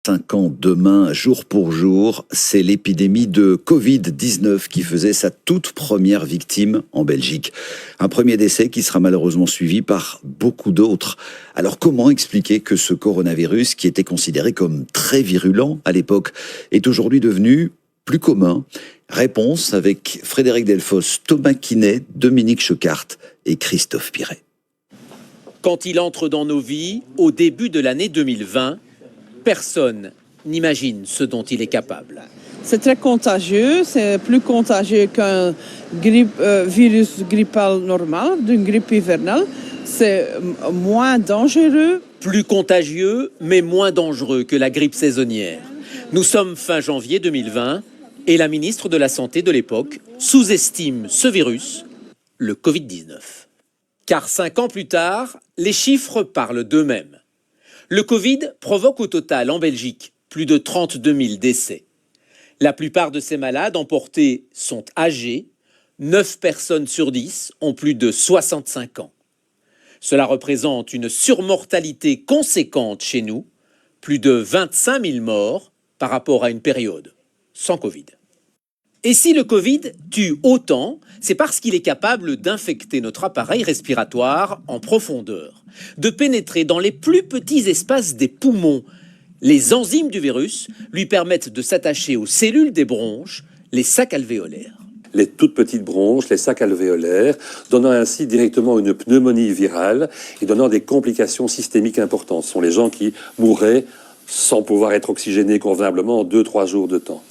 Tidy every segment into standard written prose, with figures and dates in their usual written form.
5 ans demain, jour pour jour, c'est l'épidémie de Covid-19 qui faisait sa toute première victime en Belgique. Un premier décès qui sera malheureusement suivi par beaucoup d'autres. Alors comment expliquer que ce coronavirus, qui était considéré comme très virulent à l'époque, est aujourd'hui devenu plus commun? Réponse avec Frédéric Delfosse, Thomas Quinet, Dominique Checart et Christophe Piret. Quand il entre dans nos vies, au début de l'année 2020, personne n'imagine ce dont il est capable. C'est très contagieux, c'est plus contagieux qu'un virus grippal normal, d'une grippe hivernale. C'est moins dangereux. Plus contagieux, mais moins dangereux que la grippe saisonnière. Nous sommes fin janvier 2020 et la ministre de la Santé de l'époque sous-estime ce virus, le Covid-19. Car 5 ans plus tard, les chiffres parlent d'eux-mêmes. Le Covid provoque au total en Belgique plus de 32 000 décès. La plupart de ces malades emportés sont âgés. 9 personnes sur 10 ont plus de 65 ans. Cela représente une surmortalité conséquente chez nous, plus de 25 000 morts par rapport à une période sans Covid. Et si le Covid tue autant, c'est parce qu'il est capable d'infecter notre appareil respiratoire en profondeur, de pénétrer dans les plus petits espaces des poumons. Les enzymes du virus lui permettent de s'attacher aux cellules des bronches, les sacs alvéolaires. Les toutes petites bronches, les sacs alvéolaires, donnant ainsi directement une pneumonie virale et donnant des complications systémiques importantes. Ce sont les gens qui mourraient sans pouvoir être oxygénés convenablement en 2-3 jours de temps.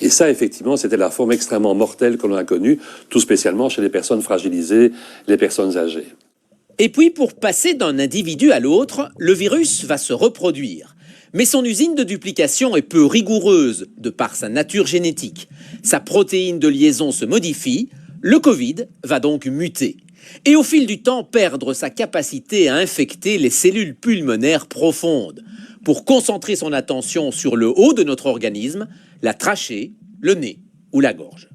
Et ça, effectivement, c'était la forme extrêmement mortelle que l'on a connue, tout spécialement chez les personnes fragilisées, les personnes âgées. Et puis, pour passer d'un individu à l'autre, le virus va se reproduire. Mais son usine de duplication est peu rigoureuse de par sa nature génétique. Sa protéine de liaison se modifie, le Covid va donc muter. Et au fil du temps, perdre sa capacité à infecter les cellules pulmonaires profondes, pour concentrer son attention sur le haut de notre organisme, la trachée, le nez ou la gorge.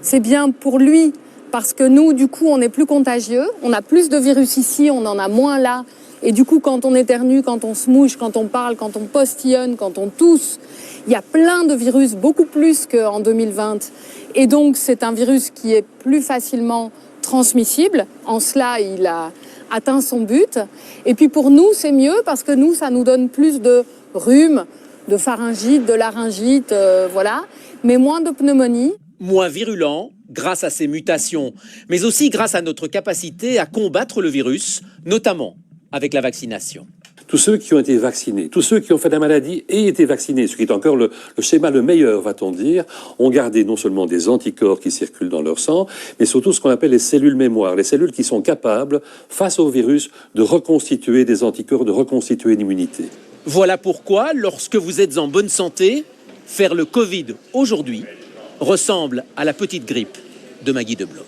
C'est bien pour lui, parce que nous, du coup, on est plus contagieux, on a plus de virus ici, on en a moins là. Et du coup, quand on éternue, quand on se mouche, quand on parle, quand on postillonne, quand on tousse, il y a plein de virus, beaucoup plus qu'en 2020. Et donc, c'est un virus qui est plus facilement transmissible. En cela, il a atteint son but. Et puis pour nous, c'est mieux parce que nous, ça nous donne plus de rhume, de pharyngite, de laryngite, voilà, mais moins de pneumonie. Moins virulent grâce à ces mutations, mais aussi grâce à notre capacité à combattre le virus, notamment avec la vaccination. Tous ceux qui ont été vaccinés, tous ceux qui ont fait la maladie et été vaccinés, ce qui est encore le schéma le meilleur, va-t-on dire, ont gardé non seulement des anticorps qui circulent dans leur sang, mais surtout ce qu'on appelle les cellules mémoire, les cellules qui sont capables, face au virus, de reconstituer des anticorps, de reconstituer une immunité. Voilà pourquoi, lorsque vous êtes en bonne santé, faire le Covid aujourd'hui ressemble à la petite grippe de Maggie de Bloch.